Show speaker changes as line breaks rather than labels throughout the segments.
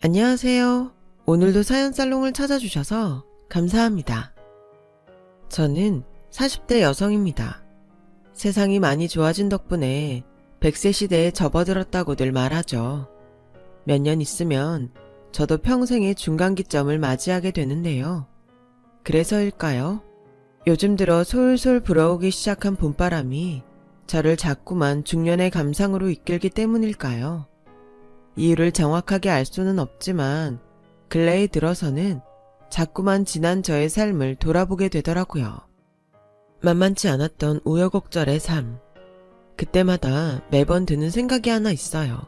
안녕하세요. 오늘도 사연살롱을 찾아주셔서 감사합니다. 저는 40대 여성입니다. 세상이 많이 좋아진 덕분에 100세 시대에 접어들었다고들 말하죠. 몇 년 있으면 저도 평생의 중간기점을 맞이하게 되는데요. 그래서일까요? 요즘 들어 솔솔 불어오기 시작한 봄바람이 저를 자꾸만 중년의 감상으로 이끌기 때문일까요? 이유를 정확하게 알 수는 없지만 근래에 들어서는 자꾸만 지난 저의 삶을 돌아보게 되더라고요. 만만치 않았던 우여곡절의 삶. 그때마다 매번 드는 생각이 하나 있어요.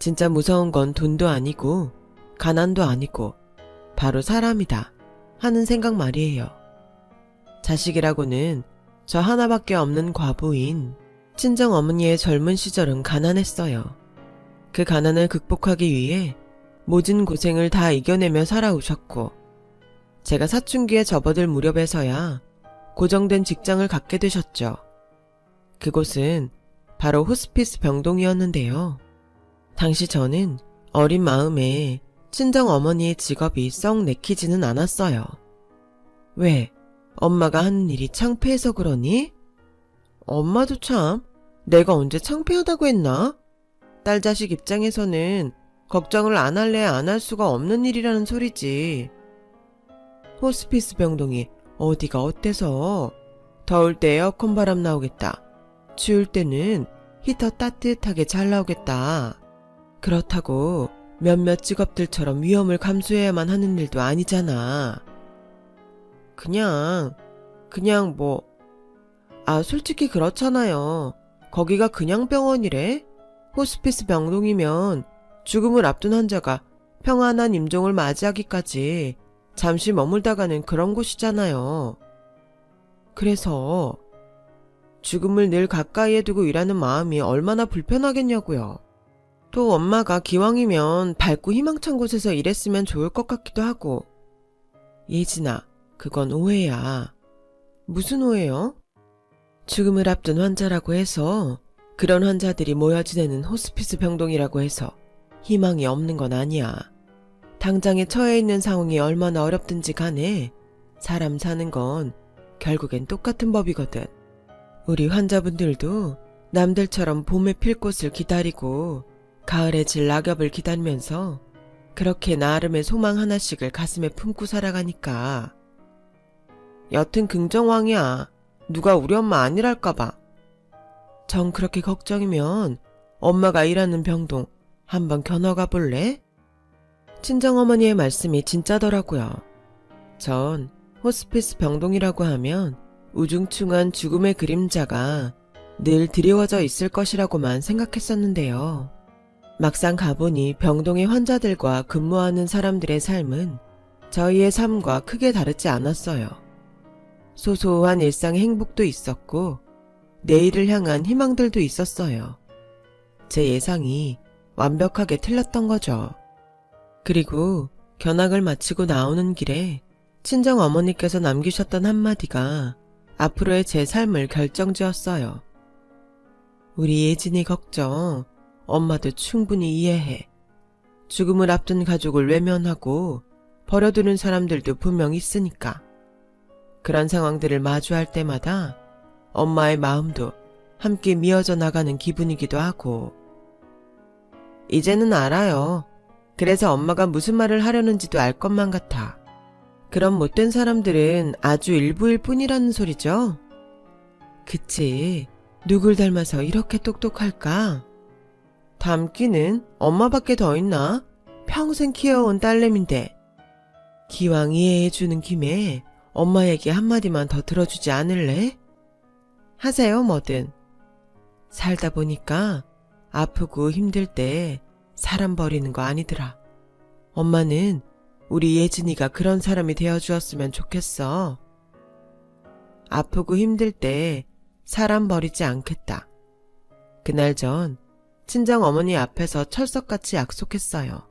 진짜 무서운 건 돈도 아니고 가난도 아니고 바로 사람이다 하는 생각 말이에요. 자식이라고는 저 하나밖에 없는 과부인 친정어머니의 젊은 시절은 가난했어요. 그 가난을 극복하기 위해 모진 고생을 다 이겨내며 살아오셨고 제가 사춘기에 접어들 무렵에서야 고정된 직장을 갖게 되셨죠. 그곳은 바로 호스피스 병동이었는데요. 당시 저는 어린 마음에 친정어머니의 직업이 썩 내키지는 않았어요. 왜? 엄마가 하는 일이 창피해서 그러니? 엄마도 참, 내가 언제 창피하다고 했나? 딸 자식 입장에서는 걱정을 안 할래 안 할 수가 없는 일이라는 소리지. 호스피스 병동이 어디가 어때서? 더울 때 에어컨 바람 나오겠다. 추울 때는 히터 따뜻하게 잘 나오겠다. 그렇다고 몇몇 직업들처럼 위험을 감수해야만 하는 일도 아니잖아. 그냥 솔직히 그렇잖아요. 거기가 그냥 병원이래? 호스피스 병동이면 죽음을 앞둔 환자가 평안한 임종을 맞이하기까지 잠시 머물다가는 그런 곳이잖아요. 그래서 죽음을 늘 가까이에 두고 일하는 마음이 얼마나 불편하겠냐고요. 또 엄마가 기왕이면 밝고 희망찬 곳에서 일했으면 좋을 것 같기도 하고. 예진아, 그건 오해야. 무슨 오해요? 죽음을 앞둔 환자라고 해서 그런 환자들이 모여 지내는 호스피스 병동이라고 해서 희망이 없는 건 아니야. 당장에 처해 있는 상황이 얼마나 어렵든지 간에 사람 사는 건 결국엔 똑같은 법이거든. 우리 환자분들도 남들처럼 봄에 필 꽃을 기다리고 가을에 질 낙엽을 기다리면서 그렇게 나름의 소망 하나씩을 가슴에 품고 살아가니까. 여튼 긍정왕이야. 누가 우리 엄마 아니랄까봐. 정 그렇게 걱정이면 엄마가 일하는 병동 한번 겨눠가 볼래? 친정어머니의 말씀이 진짜더라고요. 전 호스피스 병동이라고 하면 우중충한 죽음의 그림자가 늘 드리워져 있을 것이라고만 생각했었는데요. 막상 가보니 병동의 환자들과 근무하는 사람들의 삶은 저희의 삶과 크게 다르지 않았어요. 소소한 일상의 행복도 있었고 내일을 향한 희망들도 있었어요. 제 예상이 완벽하게 틀렸던 거죠. 그리고 견학을 마치고 나오는 길에 친정어머니께서 남기셨던 한마디가 앞으로의 제 삶을 결정지었어요. 우리 예진이 걱정 엄마도 충분히 이해해. 죽음을 앞둔 가족을 외면하고 버려두는 사람들도 분명 있으니까. 그런 상황들을 마주할 때마다 엄마의 마음도 함께 미어져 나가는 기분이기도 하고. 이제는 알아요. 그래서 엄마가 무슨 말을 하려는지도 알 것만 같아. 그런 못된 사람들은 아주 일부일 뿐이라는 소리죠? 그치. 누굴 닮아서 이렇게 똑똑할까? 닮기는 엄마밖에 더 있나? 평생 키워온 딸내미인데. 기왕 이해해주는 김에 엄마 얘기 한마디만 더 들어주지 않을래? 하세요, 뭐든. 살다 보니까 아프고 힘들 때 사람 버리는 거 아니더라. 엄마는 우리 예진이가 그런 사람이 되어주었으면 좋겠어. 아프고 힘들 때 사람 버리지 않겠다. 그날 전 친정어머니 앞에서 철석같이 약속했어요.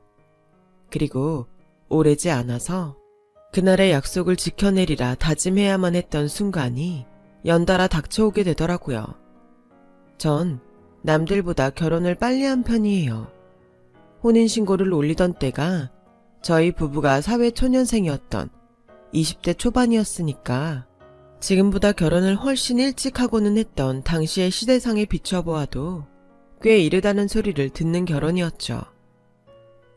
그리고 오래지 않아서 그날의 약속을 지켜내리라 다짐해야만 했던 순간이 연달아 닥쳐오게 되더라고요. 전 남들보다 결혼을 빨리 한 편이에요. 혼인신고를 올리던 때가 저희 부부가 사회초년생이었던 20대 초반이었으니까 지금보다 결혼을 훨씬 일찍 하고는 했던 당시의 시대상에 비춰보아도 꽤 이르다는 소리를 듣는 결혼이었죠.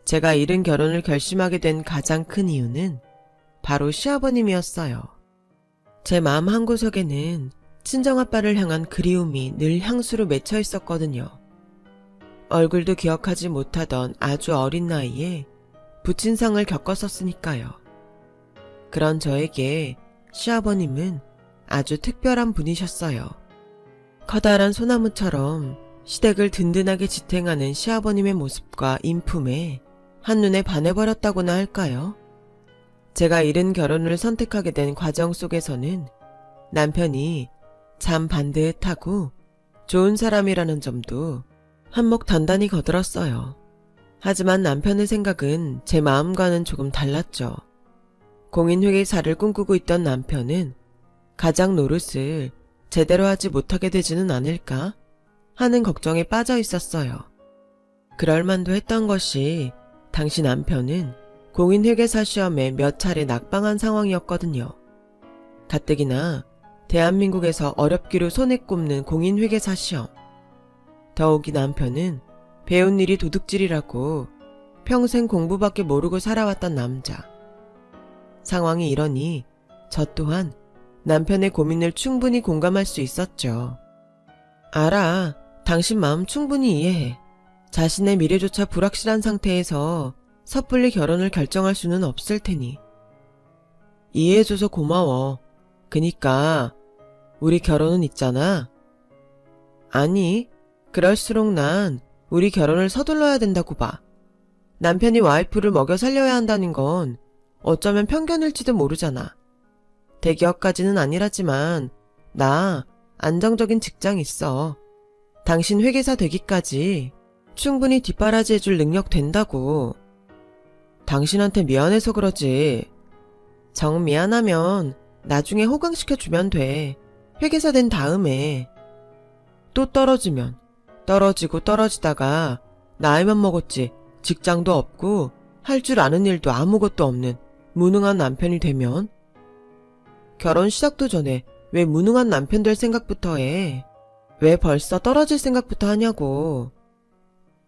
제가 이른 결혼을 결심하게 된 가장 큰 이유는 바로 시아버님이었어요. 제 마음 한구석에는 친정아빠를 향한 그리움이 늘 향수로 맺혀 있었거든요. 얼굴도 기억하지 못하던 아주 어린 나이에 부친상을 겪었었으니까요. 그런 저에게 시아버님은 아주 특별한 분이셨어요. 커다란 소나무처럼 시댁을 든든하게 지탱하는 시아버님의 모습과 인품에 한눈에 반해버렸다고나 할까요? 제가 이른 결혼을 선택하게 된 과정 속에서는 남편이 참 반듯하고 좋은 사람이라는 점도 한몫 단단히 거들었어요. 하지만 남편의 생각은 제 마음과는 조금 달랐죠. 공인회계사를 꿈꾸고 있던 남편은 가장 노릇을 제대로 하지 못하게 되지는 않을까 하는 걱정에 빠져 있었어요. 그럴만도 했던 것이 당시 남편은 공인회계사 시험에 몇 차례 낙방한 상황이었거든요. 가뜩이나 대한민국에서 어렵기로 손에 꼽는 공인회계사 시험. 더욱이 남편은 배운 일이 도둑질이라고 평생 공부밖에 모르고 살아왔던 남자. 상황이 이러니 저 또한 남편의 고민을 충분히 공감할 수 있었죠. 알아. 당신 마음 충분히 이해해. 자신의 미래조차 불확실한 상태에서 섣불리 결혼을 결정할 수는 없을 테니. 이해해줘서 고마워. 그니까 우리 결혼은 있잖아. 아니, 그럴수록 난 우리 결혼을 서둘러야 된다고 봐. 남편이 와이프를 먹여 살려야 한다는 건 어쩌면 편견일지도 모르잖아. 대기업까지는 아니라지만 나 안정적인 직장 있어. 당신 회계사 되기까지 충분히 뒷바라지 해줄 능력 된다고. 당신한테 미안해서 그러지. 정 미안하면 나중에 호강시켜주면 돼. 회계사 된 다음에. 또 떨어지면 떨어지고 떨어지다가 나이만 먹었지 직장도 없고 할 줄 아는 일도 아무것도 없는 무능한 남편이 되면? 결혼 시작도 전에 왜 무능한 남편 될 생각부터 해? 왜 벌써 떨어질 생각부터 하냐고.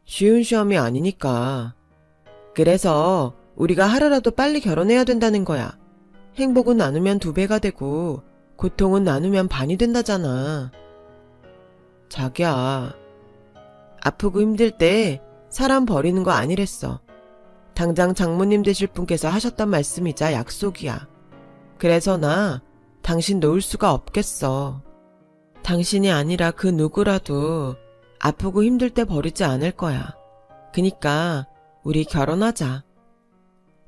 쉬운 시험이 아니니까. 그래서 우리가 하루라도 빨리 결혼해야 된다는 거야. 행복은 나누면 2배가 되고 고통은 나누면 반이 된다잖아. 자기야, 아프고 힘들 때 사람 버리는 거 아니랬어. 당장 장모님 되실 분께서 하셨던 말씀이자 약속이야. 그래서 나 당신 놓을 수가 없겠어. 당신이 아니라 그 누구라도 아프고 힘들 때 버리지 않을 거야. 그니까 우리 결혼하자.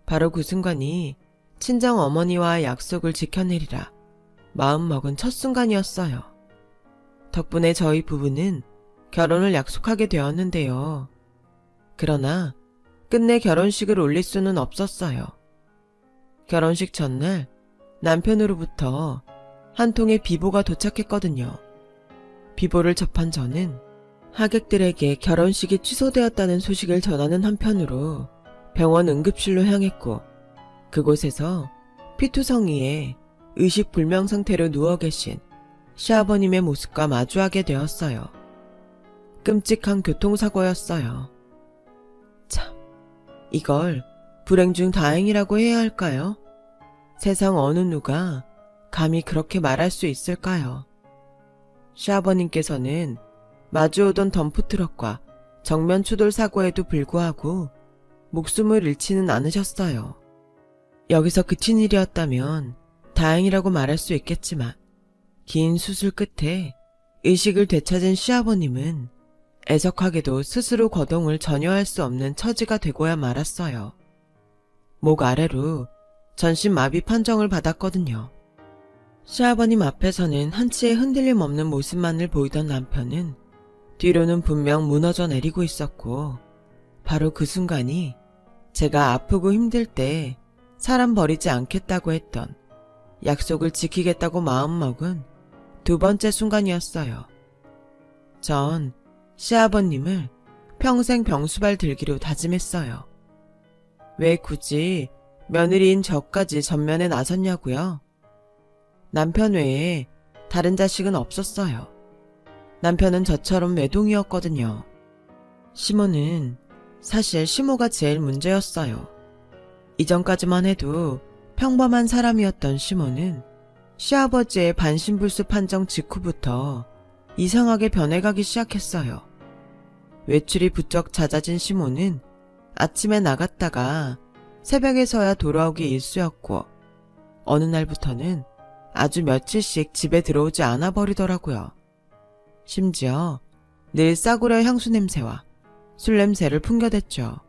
바로 그 순간이 친정 어머니와의 약속을 지켜내리라 마음먹은 첫 순간이었어요. 덕분에 저희 부부는 결혼을 약속하게 되었는데요. 그러나 끝내 결혼식을 올릴 수는 없었어요. 결혼식 전날 남편으로부터 한 통의 비보가 도착했거든요. 비보를 접한 저는 하객들에게 결혼식이 취소되었다는 소식을 전하는 한편으로 병원 응급실로 향했고 그곳에서 피투성이에 의식불명 상태로 누워 계신 시아버님의 모습과 마주하게 되었어요. 끔찍한 교통사고였어요. 참, 이걸 불행 중 다행이라고 해야 할까요? 세상 어느 누가 감히 그렇게 말할 수 있을까요? 시아버님께서는 마주오던 덤프트럭과 정면 추돌 사고에도 불구하고 목숨을 잃지는 않으셨어요. 여기서 그친 일이었다면 다행이라고 말할 수 있겠지만 긴 수술 끝에 의식을 되찾은 시아버님은 애석하게도 스스로 거동을 전혀 할 수 없는 처지가 되고야 말았어요. 목 아래로 전신 마비 판정을 받았거든요. 시아버님 앞에서는 한치의 흔들림 없는 모습만을 보이던 남편은 뒤로는 분명 무너져 내리고 있었고 바로 그 순간이 제가 아프고 힘들 때 사람 버리지 않겠다고 했던 약속을 지키겠다고 마음먹은 2번째 순간이었어요. 전 시아버님을 평생 병수발 들기로 다짐했어요. 왜 굳이 며느리인 저까지 전면에 나섰냐고요? 남편 외에 다른 자식은 없었어요. 남편은 저처럼 외동이었거든요. 시모는 사실 시모가 제일 문제였어요. 이전까지만 해도 평범한 사람이었던 시모는 시아버지의 반신불수 판정 직후부터 이상하게 변해가기 시작했어요. 외출이 부쩍 잦아진 시모는 아침에 나갔다가 새벽에서야 돌아오기 일쑤였고 어느 날부터는 아주 며칠씩 집에 들어오지 않아 버리더라고요. 심지어 늘 싸구려 향수 냄새와 술 냄새를 풍겨댔죠.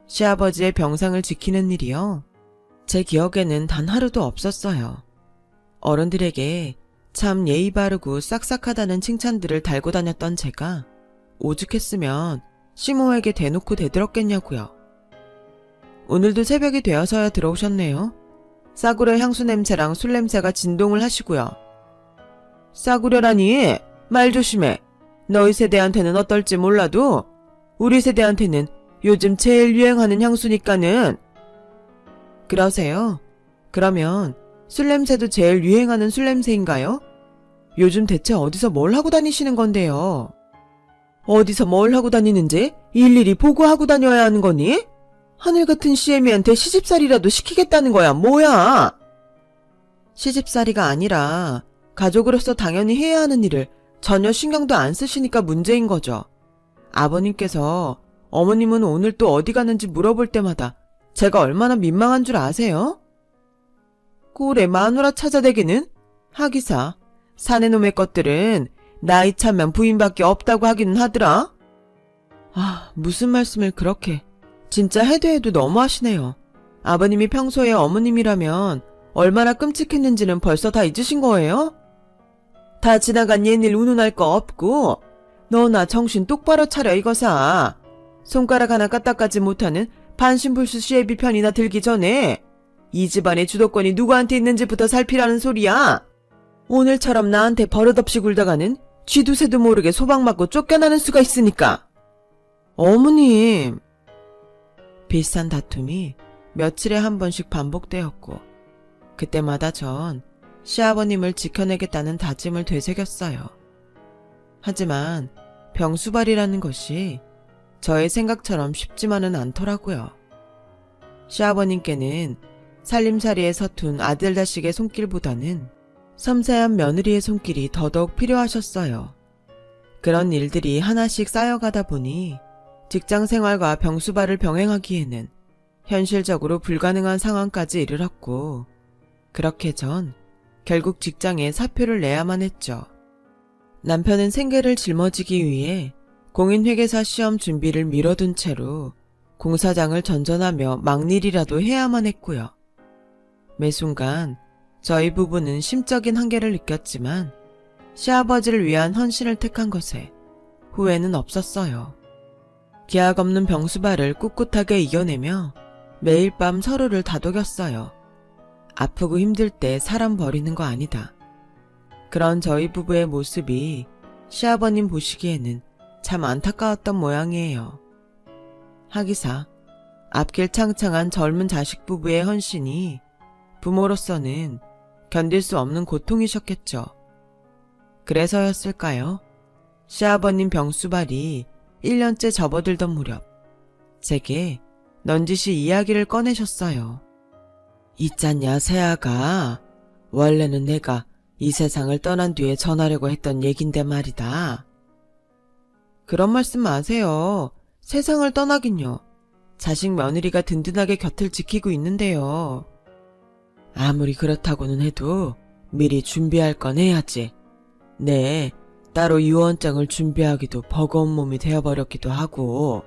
시아버지의 병상을 지키는 일이요. 제 기억에는 단 하루도 없었어요. 어른들에게 참 예의 바르고 싹싹하다는 칭찬들을 달고 다녔던 제가 오죽했으면 시모에게 대놓고 대들었겠냐고요. 오늘도 새벽이 되어서야 들어오셨네요. 싸구려 향수 냄새랑 술 냄새가 진동을 하시고요. 싸구려라니 말 조심해. 너희 세대한테는 어떨지 몰라도 우리 세대한테는 요즘 제일 유행하는 향수니까는. 그러세요? 그러면 술 냄새도 제일 유행하는 술 냄새인가요? 요즘 대체 어디서 뭘 하고 다니시는 건데요? 어디서 뭘 하고 다니는지 일일이 보고하고 다녀야 하는 거니? 하늘 같은 시애미한테 시집살이라도 시키겠다는 거야, 뭐야? 시집살이가 아니라 가족으로서 당연히 해야 하는 일을 전혀 신경도 안 쓰시니까 문제인 거죠. 아버님께서 어머님은 오늘 또 어디 가는지 물어볼 때마다 제가 얼마나 민망한 줄 아세요? 꼴에 마누라 찾아대기는? 하기사, 사내놈의 것들은 나이 차면 부인밖에 없다고 하기는 하더라. 아, 무슨 말씀을 그렇게. 진짜 해도 너무하시네요. 아버님이 평소에 어머님이라면 얼마나 끔찍했는지는 벌써 다 잊으신 거예요? 다 지나간 옛일 운운할 거 없고 너나 정신 똑바로 차려 이거사. 손가락 하나 까딱까지 못하는 반신불수 시애비 편이나 들기 전에 이 집안의 주도권이 누구한테 있는지부터 살피라는 소리야. 오늘처럼 나한테 버릇없이 굴다가는 쥐도 새도 모르게 소방 맞고 쫓겨나는 수가 있으니까. 어머님. 비슷한 다툼이 며칠에 한 번씩 반복되었고 그때마다 전 시아버님을 지켜내겠다는 다짐을 되새겼어요. 하지만 병수발이라는 것이 저의 생각처럼 쉽지만은 않더라고요. 시아버님께는 살림살이에 서툰 아들 자식의 손길보다는 섬세한 며느리의 손길이 더더욱 필요하셨어요. 그런 일들이 하나씩 쌓여가다 보니 직장 생활과 병수발을 병행하기에는 현실적으로 불가능한 상황까지 이르렀고 그렇게 전 결국 직장에 사표를 내야만 했죠. 남편은 생계를 짊어지기 위해 공인회계사 시험 준비를 미뤄둔 채로 공사장을 전전하며 막일이라도 해야만 했고요. 매 순간 저희 부부는 심적인 한계를 느꼈지만 시아버지를 위한 헌신을 택한 것에 후회는 없었어요. 기약 없는 병수발을 꿋꿋하게 이겨내며 매일 밤 서로를 다독였어요. 아프고 힘들 때 사람 버리는 거 아니다. 그런 저희 부부의 모습이 시아버님 보시기에는 참 안타까웠던 모양이에요. 하기사 앞길 창창한 젊은 자식 부부의 헌신이 부모로서는 견딜 수 없는 고통이셨겠죠. 그래서였을까요? 시아버님 병수발이 1년째 접어들던 무렵 제게 넌지시 이야기를 꺼내셨어요. 있잖냐 새아가 원래는 내가 이 세상을 떠난 뒤에 전하려고 했던 얘긴데 말이다. 그런 말씀 마세요. 세상을 떠나긴요. 자식 며느리가 든든하게 곁을 지키고 있는데요. 아무리 그렇다고는 해도 미리 준비할 건 해야지. 네, 따로 유언장을 준비하기도 버거운 몸이 되어버렸기도 하고.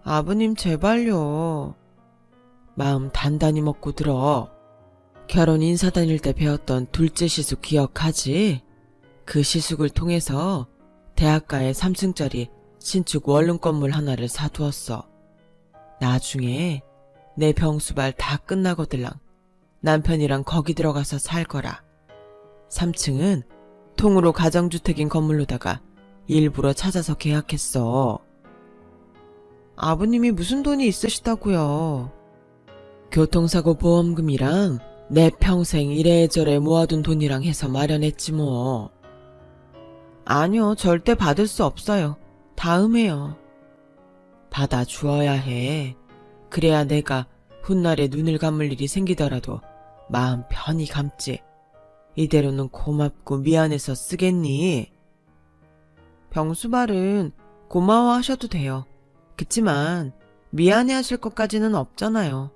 아버님 제발요. 마음 단단히 먹고 들어. 결혼 인사 다닐 때 배웠던 둘째 시숙 기억하지? 그 시숙을 통해서 대학가에 3층짜리 신축 원룸 건물 하나를 사두었어. 나중에 내 병수발 다 끝나거들랑 남편이랑 거기 들어가서 살 거라. 3층은 통으로 가정주택인 건물로다가 일부러 찾아서 계약했어. 아버님이 무슨 돈이 있으시다고요. 교통사고 보험금이랑 내 평생 이래저래 모아둔 돈이랑 해서 마련했지 뭐. 아니요, 절대 받을 수 없어요. 다음에요. 받아주어야 해. 그래야 내가 훗날에 눈을 감을 일이 생기더라도 마음 편히 감지. 이대로는 고맙고 미안해서 쓰겠니? 병수발은 고마워하셔도 돼요. 그치만 미안해하실 것까지는 없잖아요.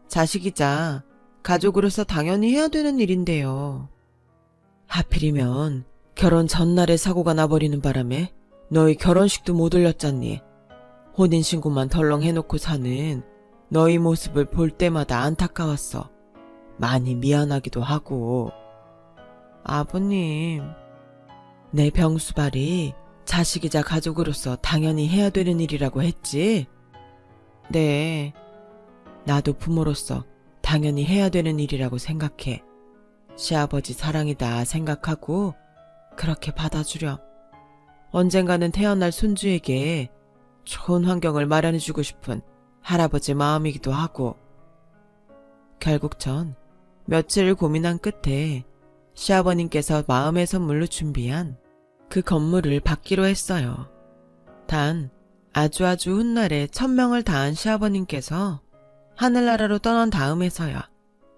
자식이자 가족으로서 당연히 해야 되는 일인데요. 하필이면 결혼 전날에 사고가 나버리는 바람에 너희 결혼식도 못 올렸잖니. 혼인신고만 덜렁 해놓고 사는 너희 모습을 볼 때마다 안타까웠어. 많이 미안하기도 하고. 아버님, 내 병수발이 자식이자 가족으로서 당연히 해야 되는 일이라고 했지? 네, 나도 부모로서 당연히 해야 되는 일이라고 생각해. 시아버지 사랑이다 생각하고 그렇게 받아주렴. 언젠가는 태어날 손주에게 좋은 환경을 마련해주고 싶은 할아버지 마음이기도 하고. 결국 전 며칠 고민한 끝에 시아버님께서 마음의 선물로 준비한 그 건물을 받기로 했어요. 단 아주 훗날에 천명을 다한 시아버님께서 하늘나라로 떠난 다음에서야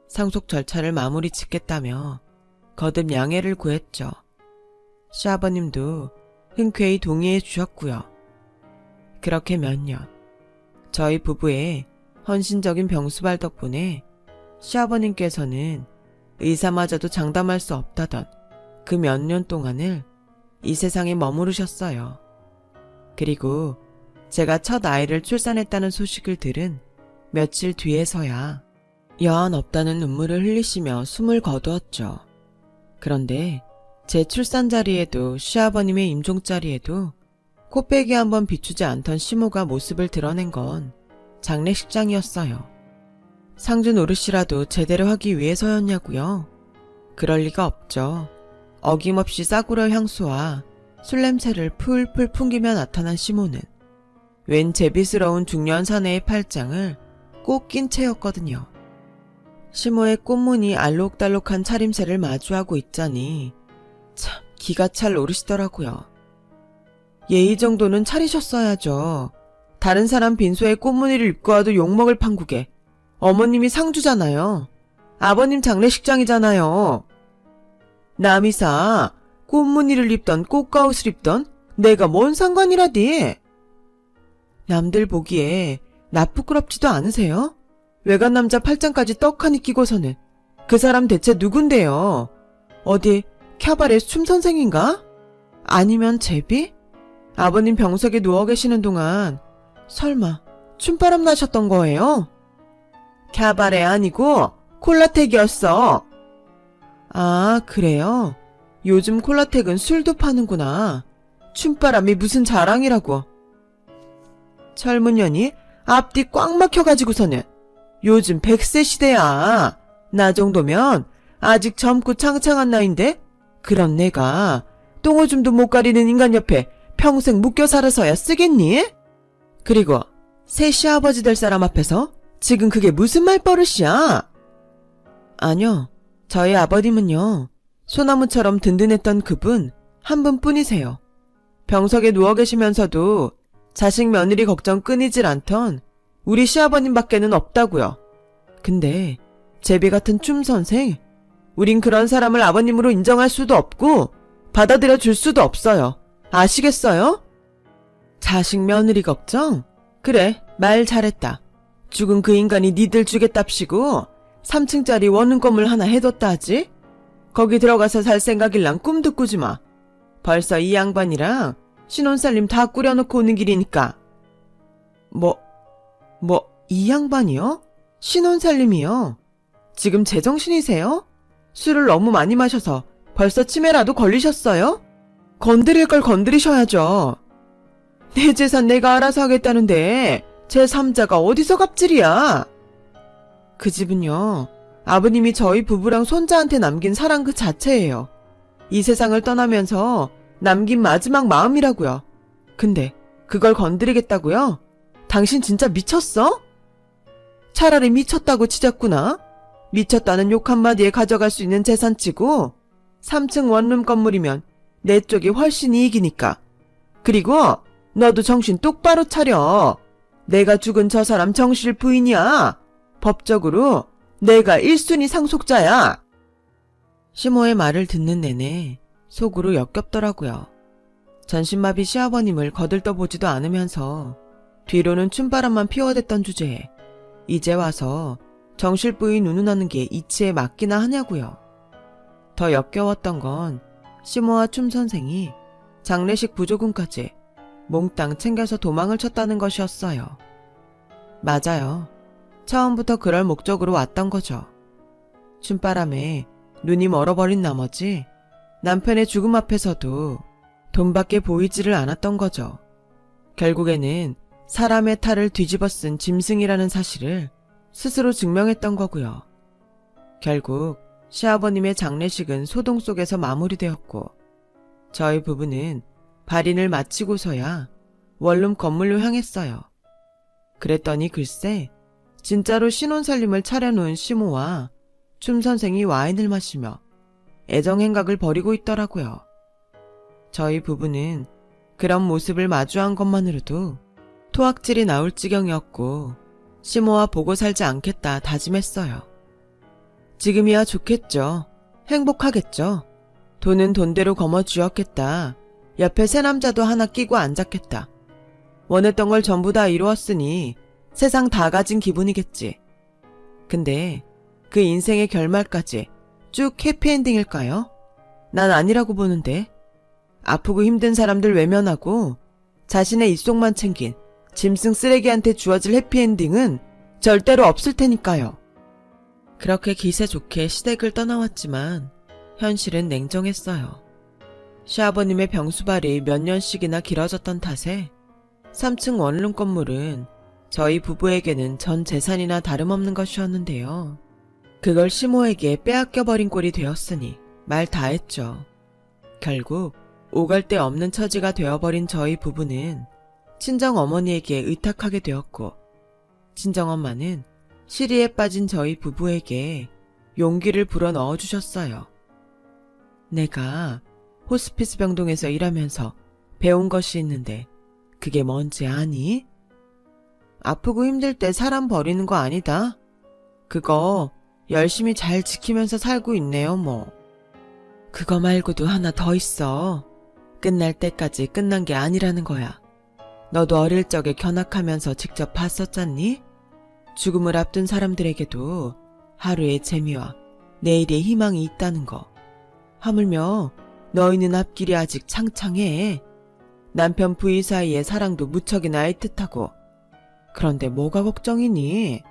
상속 절차를 마무리 짓겠다며 거듭 양해를 구했죠. 시아버님도 흔쾌히 동의해 주셨고요. 그렇게 몇 년, 저희 부부의 헌신적인 병수발 덕분에 시아버님께서는 의사마저도 장담할 수 없다던 그 몇 년 동안을 이 세상에 머무르셨어요. 그리고 제가 첫 아이를 출산했다는 소식을 들은 며칠 뒤에서야 여한 없다는 눈물을 흘리시며 숨을 거두었죠. 그런데 제 출산 자리에도 시아버님의 임종 자리에도 코빼기 한번 비추지 않던 시모가 모습을 드러낸 건 장례식장이었어요. 상주 노릇이라도 제대로 하기 위해서였냐고요? 그럴 리가 없죠. 어김없이 싸구려 향수와 술냄새를 풀풀 풍기며 나타난 시모는 웬 제비스러운 중년 사내의 팔짱을 꼭 낀 채였거든요. 시모의 꽃무늬 알록달록한 차림새를 마주하고 있자니 참 기가 찰 노릇이더라고요. 예의 정도는 차리셨어야죠. 다른 사람 빈소에 꽃무늬를 입고 와도 욕먹을 판국에 어머님이 상주잖아요. 아버님 장례식장이잖아요. 남이사 꽃무늬를 입던 꽃가옷을 입던 내가 뭔 상관이라디. 남들 보기에 나 부끄럽지도 않으세요? 외간 남자 팔짱까지 떡하니 끼고서는 그 사람 대체 누군데요? 어디 캬바레 춤선생인가? 아니면 제비? 아버님 병석에 누워 계시는 동안 설마 춤바람 나셨던 거예요? 캬바레 아니고 콜라텍이었어. 아, 그래요? 요즘 콜라텍은 술도 파는구나. 춤바람이 무슨 자랑이라고. 젊은 년이 앞뒤 꽉 막혀가지고서는 요즘 100세 시대야. 나 정도면 아직 젊고 창창한 나이인데 그런 내가 똥오줌도 못 가리는 인간 옆에 평생 묶여 살아서야 쓰겠니? 그리고 새 시아버지 될 사람 앞에서 지금 그게 무슨 말버릇이야? 아니요, 저희 아버님은요, 소나무처럼 든든했던 그분 한 분뿐이세요. 병석에 누워 계시면서도 자식 며느리 걱정 끊이질 않던 우리 시아버님밖에는 없다고요. 근데 제비 같은 춤선생, 우린 그런 사람을 아버님으로 인정할 수도 없고 받아들여 줄 수도 없어요. 아시겠어요? 자식 며느리 걱정? 그래, 말 잘했다. 죽은 그 인간이 니들 주겠답시고 3층짜리 원룸 건물 하나 해뒀다 하지? 거기 들어가서 살 생각일랑 꿈도 꾸지 마. 벌써 이 양반이랑 신혼살림 다 꾸려놓고 오는 길이니까. 이 양반이요? 신혼살림이요? 지금 제정신이세요? 술을 너무 많이 마셔서 벌써 치매라도 걸리셨어요? 건드릴 걸 건드리셔야죠. 내 재산 내가 알아서 하겠다는데 제 3자가 어디서 갑질이야? 그 집은요, 아버님이 저희 부부랑 손자한테 남긴 사랑 그 자체예요. 이 세상을 떠나면서 남긴 마지막 마음이라고요. 근데 그걸 건드리겠다고요? 당신 진짜 미쳤어? 차라리 미쳤다고 치자꾸나. 미쳤다는 욕 한마디에 가져갈 수 있는 재산치고 3층 원룸 건물이면 내 쪽이 훨씬 이익이니까. 그리고 너도 정신 똑바로 차려. 내가 죽은 저 사람 정실 부인이야. 법적으로 내가 1순위 상속자야. 시모의 말을 듣는 내내 속으로 역겹더라고요. 전신마비 시아버님을 거들떠보지도 않으면서 뒤로는 춤바람만 피워댔던 주제에 이제 와서 정실부인 운운하는 게 이치에 맞기나 하냐고요. 더 역겨웠던 건 시모와 춤 선생이 장례식 부조금까지 몽땅 챙겨서 도망을 쳤다는 것이었어요. 맞아요. 처음부터 그럴 목적으로 왔던 거죠. 춤바람에 눈이 멀어버린 나머지 남편의 죽음 앞에서도 돈밖에 보이지를 않았던 거죠. 결국에는 사람의 탈을 뒤집어 쓴 짐승이라는 사실을 스스로 증명했던 거고요. 결국 시아버님의 장례식은 소동 속에서 마무리되었고 저희 부부는 발인을 마치고서야 원룸 건물로 향했어요. 그랬더니 글쎄 진짜로 신혼살림을 차려놓은 시모와 춤 선생이 와인을 마시며 애정행각을 벌이고 있더라고요. 저희 부부는 그런 모습을 마주한 것만으로도 토악질이 나올 지경이었고 시모와 보고 살지 않겠다 다짐했어요. 지금이야 좋겠죠. 행복하겠죠. 돈은 돈대로 거머쥐었겠다. 옆에 새 남자도 하나 끼고 앉았겠다. 원했던 걸 전부 다 이루었으니 세상 다 가진 기분이겠지. 근데 그 인생의 결말까지 쭉 해피엔딩일까요? 난 아니라고 보는데. 아프고 힘든 사람들 외면하고 자신의 입속만 챙긴 짐승 쓰레기한테 주어질 해피엔딩은 절대로 없을 테니까요. 그렇게 기세 좋게 시댁을 떠나왔지만 현실은 냉정했어요. 시아버님의 병수발이 몇 년씩이나 길어졌던 탓에 3층 원룸 건물은 저희 부부에게는 전 재산이나 다름없는 것이었는데요. 그걸 시모에게 빼앗겨버린 꼴이 되었으니 말 다했죠. 결국 오갈 데 없는 처지가 되어버린 저희 부부는 친정어머니에게 의탁하게 되었고 친정엄마는 시리에 빠진 저희 부부에게 용기를 불어넣어 주셨어요. 내가 호스피스 병동에서 일하면서 배운 것이 있는데 그게 뭔지 아니? 아프고 힘들 때 사람 버리는 거 아니다. 그거 열심히 잘 지키면서 살고 있네요, 뭐. 그거 말고도 하나 더 있어. 끝날 때까지 끝난 게 아니라는 거야. 너도 어릴 적에 견학하면서 직접 봤었잖니? 죽음을 앞둔 사람들에게도 하루의 재미와 내일의 희망이 있다는 거. 하물며 너희는 앞길이 아직 창창해. 남편 부인 사이의 사랑도 무척이나 애틋하고. 그런데 뭐가 걱정이니?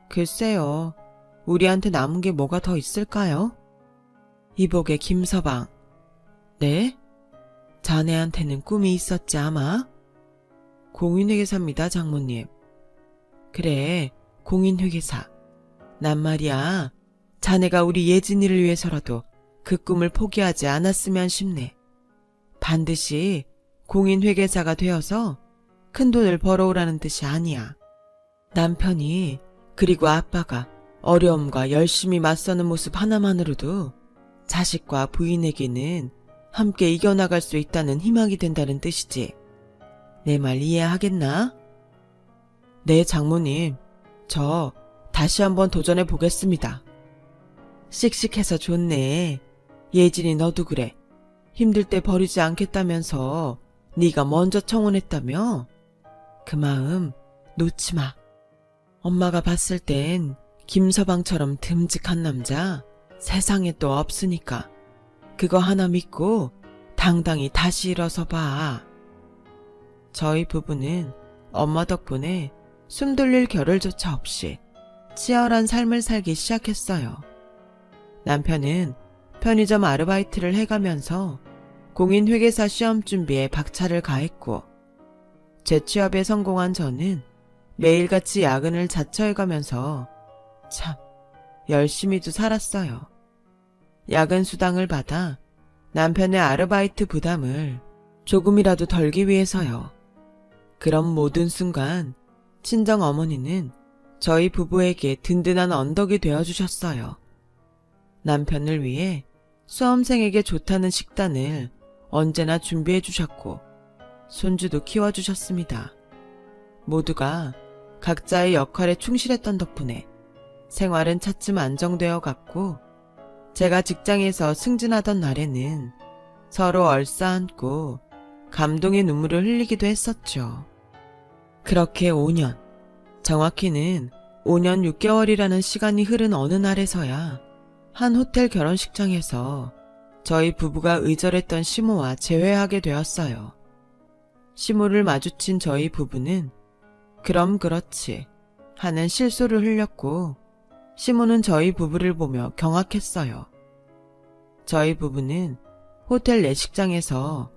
글쎄요. 우리한테 남은 게 뭐가 더 있을까요? 이복의 김서방. 네? 자네한테는 꿈이 있었지 아마? 공인회계사입니다, 장모님. 그래, 공인회계사. 난 말이야, 자네가 우리 예진이를 위해서라도 그 꿈을 포기하지 않았으면 싶네. 반드시 공인회계사가 되어서 큰 돈을 벌어오라는 뜻이 아니야. 남편이 그리고 아빠가 어려움과 열심히 맞서는 모습 하나만으로도 자식과 부인에게는 함께 이겨나갈 수 있다는 희망이 된다는 뜻이지. 내 말 이해하겠나? 네, 장모님. 저 다시 한번 도전해 보겠습니다. 씩씩해서 좋네. 예진이 너도 그래. 힘들 때 버리지 않겠다면서 네가 먼저 청혼했다며? 그 마음 놓지 마. 엄마가 봤을 땐 김서방처럼 듬직한 남자 세상에 또 없으니까 그거 하나 믿고 당당히 다시 일어서 봐. 저희 부부는 엄마 덕분에 숨 돌릴 겨를조차 없이 치열한 삶을 살기 시작했어요. 남편은 편의점 아르바이트를 해가면서 공인회계사 시험 준비에 박차를 가했고 재취업에 성공한 저는 매일같이 야근을 자처해가면서 참 열심히도 살았어요. 야근 수당을 받아 남편의 아르바이트 부담을 조금이라도 덜기 위해서요. 그런 모든 순간 친정 어머니는 저희 부부에게 든든한 언덕이 되어주셨어요. 남편을 위해 수험생에게 좋다는 식단을 언제나 준비해 주셨고 손주도 키워주셨습니다. 모두가 각자의 역할에 충실했던 덕분에 생활은 차츰 안정되어 갔고 제가 직장에서 승진하던 날에는 서로 얼싸안고 감동의 눈물을 흘리기도 했었죠. 그렇게 5년, 정확히는 5년 6개월이라는 시간이 흐른 어느 날에서야 한 호텔 결혼식장에서 저희 부부가 의절했던 시모와 재회하게 되었어요. 시모를 마주친 저희 부부는 그럼 그렇지 하는 실소를 흘렸고 시모는 저희 부부를 보며 경악했어요. 저희 부부는 호텔 내식장에서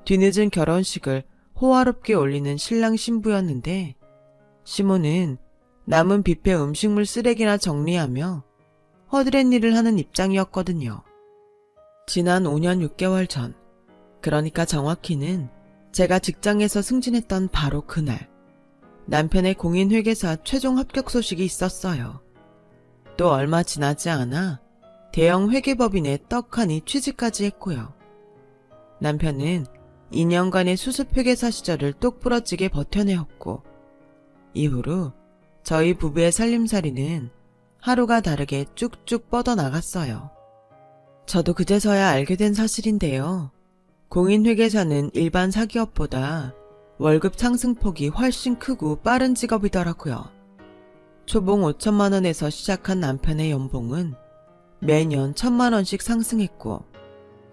뒤늦은 결혼식을 호화롭게 올리는 신랑 신부였는데 시모는 남은 뷔페 음식물 쓰레기나 정리하며 허드렛 일을 하는 입장이었거든요. 지난 5년 6개월 전, 그러니까 정확히는 제가 직장에서 승진했던 바로 그날, 남편의 공인회계사 최종 합격 소식이 있었어요. 또 얼마 지나지 않아 대형 회계법인에 떡하니 취직까지 했고요. 남편은 2년간의 수습회계사 시절을 똑부러지게 버텨내었고 이후로 저희 부부의 살림살이는 하루가 다르게 쭉쭉 뻗어나갔어요. 저도 그제서야 알게 된 사실인데요. 공인회계사는 일반 사기업보다 월급 상승폭이 훨씬 크고 빠른 직업이더라고요. 초봉 5천만 원에서 시작한 남편의 연봉은 매년 1,000만 원씩 상승했고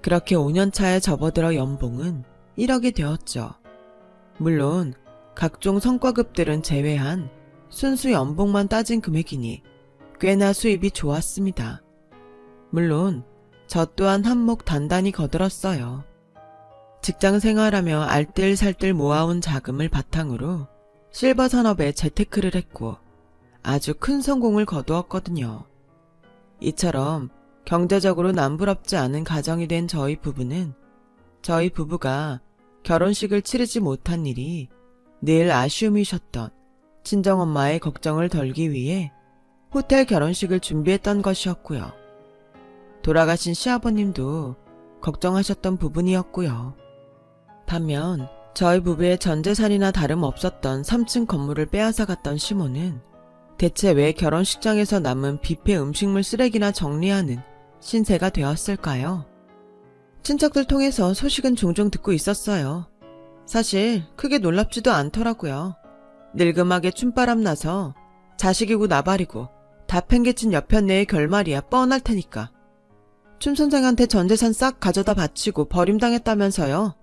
그렇게 5년 차에 접어들어 연봉은 1억이 되었죠. 물론 각종 성과급들은 제외한 순수 연봉만 따진 금액이니 꽤나 수입이 좋았습니다. 물론 저 또한 한몫 단단히 거들었어요. 직장 생활하며 알뜰살뜰 모아온 자금을 바탕으로 실버 산업에 재테크를 했고 아주 큰 성공을 거두었거든요. 이처럼 경제적으로 남부럽지 않은 가정이 된 저희 부부는 저희 부부가 결혼식을 치르지 못한 일이 늘 아쉬움이셨던 친정엄마의 걱정을 덜기 위해 호텔 결혼식을 준비했던 것이었고요. 돌아가신 시아버님도 걱정하셨던 부분이었고요. 반면 저희 부부의 전재산이나 다름없었던 3층 건물을 빼앗아 갔던 시모는 대체 왜 결혼식장에서 남은 뷔페 음식물 쓰레기나 정리하는 신세가 되었을까요? 친척들 통해서 소식은 종종 듣고 있었어요. 사실 크게 놀랍지도 않더라고요. 늙음하게 춤바람 나서 자식이고 나발이고 다 팽개친 여편네의 결말이야 뻔할 테니까. 춤선생한테 전재산 싹 가져다 바치고 버림당했다면서요.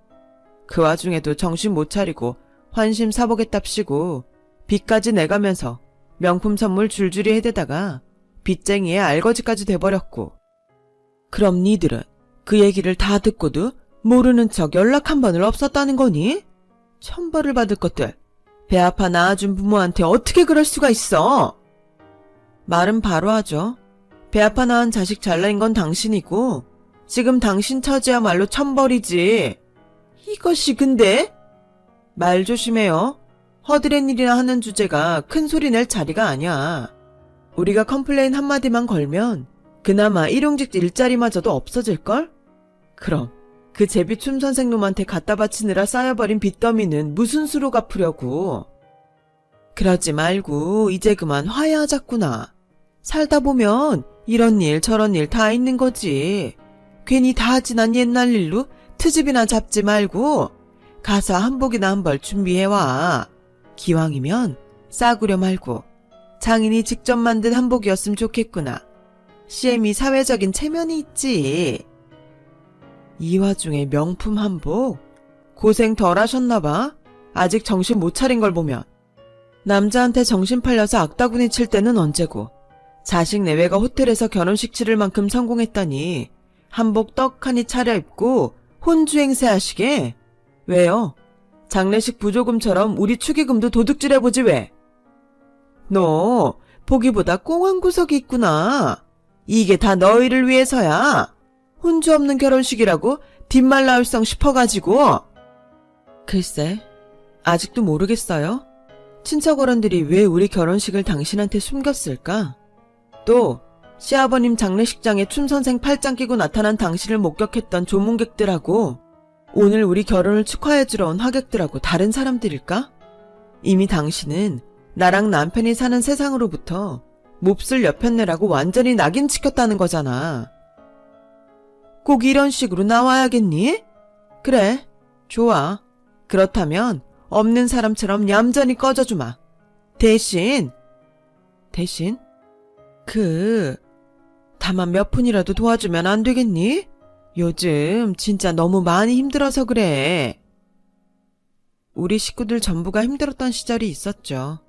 그 와중에도 정신 못 차리고 환심 사보겠답시고 빚까지 내가면서 명품 선물 줄줄이 해대다가 빚쟁이의 알거지까지 돼버렸고. 그럼 니들은 그 얘기를 다 듣고도 모르는 척 연락 한 번을 없었다는 거니? 천벌을 받을 것들. 배 아파 낳아준 부모한테 어떻게 그럴 수가 있어? 말은 바로 하죠. 배 아파 낳은 자식 잘난 건 당신이고 지금 당신 처지야말로 천벌이지. 이것이 근데? 말 조심해요. 허드렛 일이나 하는 주제가 큰 소리 낼 자리가 아니야. 우리가 컴플레인 한마디만 걸면 그나마 일용직 일자리마저도 없어질걸? 그럼 그 제비춤 선생님한테 갖다 바치느라 쌓여버린 빚더미는 무슨 수로 갚으려고. 그러지 말고 이제 그만 화해하자꾸나. 살다 보면 이런 일 저런 일 다 있는 거지. 괜히 다 지난 옛날 일로 트집이나 잡지 말고 가서 한복이나 한 벌 준비해와. 기왕이면 싸구려 말고 장인이 직접 만든 한복이었으면 좋겠구나. CM이 사회적인 체면이 있지. 이 와중에 명품 한복? 고생 덜 하셨나봐. 아직 정신 못 차린 걸 보면. 남자한테 정신 팔려서 악다구니 칠 때는 언제고 자식 내외가 호텔에서 결혼식 치를 만큼 성공했다니 한복 떡하니 차려입고 혼주행세 하시게? 왜요? 장례식 부조금처럼 우리 축의금도 도둑질해보지 왜? 너 보기보다 꽁한 구석이 있구나. 이게 다 너희를 위해서야. 혼주 없는 결혼식이라고 뒷말 나올성 싶어가지고. 글쎄, 아직도 모르겠어요? 친척 어른들이 왜 우리 결혼식을 당신한테 숨겼을까? 또 시아버님 장례식장에 춤선생 팔짱 끼고 나타난 당신을 목격했던 조문객들하고 오늘 우리 결혼을 축하해주러 온 하객들하고 다른 사람들일까? 이미 당신은 나랑 남편이 사는 세상으로부터 몹쓸 여편네라고 완전히 낙인 찍혔다는 거잖아. 꼭 이런 식으로 나와야겠니? 그래, 좋아. 그렇다면 없는 사람처럼 얌전히 꺼져주마. 대신? 다만 몇 푼이라도 도와주면 안 되겠니? 요즘 진짜 너무 많이 힘들어서 그래. 우리 식구들 전부가 힘들었던 시절이 있었죠.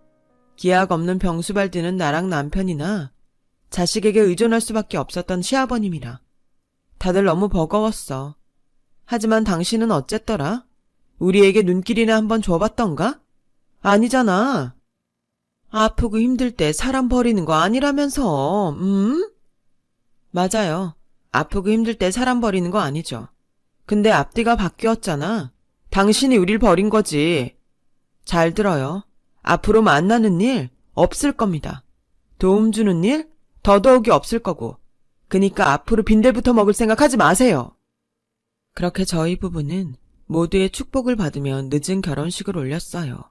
기약 없는 병수발 드는 나랑 남편이나 자식에게 의존할 수밖에 없었던 시아버님이라. 다들 너무 버거웠어. 하지만 당신은 어쨌더라? 우리에게 눈길이나 한번 줘봤던가? 아니잖아. 아프고 힘들 때 사람 버리는 거 아니라면서, 맞아요. 아프고 힘들 때 사람 버리는 거 아니죠. 근데 앞뒤가 바뀌었잖아. 당신이 우릴 버린 거지. 잘 들어요. 앞으로 만나는 일 없을 겁니다. 도움 주는 일 더더욱이 없을 거고. 그니까 앞으로 빈대부터 먹을 생각 하지 마세요. 그렇게 저희 부부는 모두의 축복을 받으며 늦은 결혼식을 올렸어요.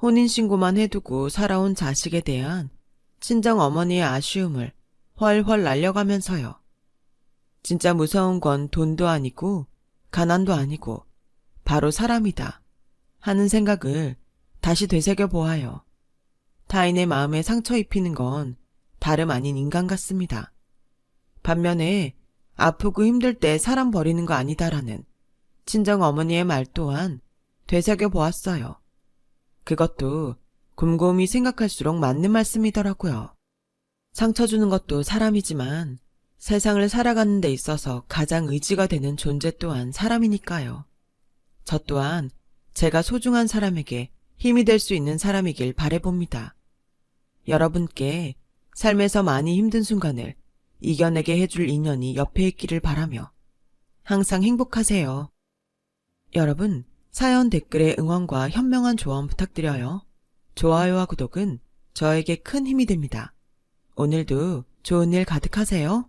혼인신고만 해두고 살아온 자식에 대한 친정 어머니의 아쉬움을 훨훨 날려가면서요. 진짜 무서운 건 돈도 아니고 가난도 아니고 바로 사람이다 하는 생각을 다시 되새겨 보아요. 타인의 마음에 상처 입히는 건 다름 아닌 인간 같습니다. 반면에 아프고 힘들 때 사람 버리는 거 아니다라는 친정 어머니의 말 또한 되새겨 보았어요. 그것도 곰곰이 생각할수록 맞는 말씀이더라고요. 상처 주는 것도 사람이지만 세상을 살아가는 데 있어서 가장 의지가 되는 존재 또한 사람이니까요. 저 또한 제가 소중한 사람에게 힘이 될 수 있는 사람이길 바라봅니다. 여러분께 삶에서 많이 힘든 순간을 이겨내게 해줄 인연이 옆에 있기를 바라며 항상 행복하세요. 여러분, 사연 댓글에 응원과 현명한 조언 부탁드려요. 좋아요와 구독은 저에게 큰 힘이 됩니다. 오늘도 좋은 일 가득하세요.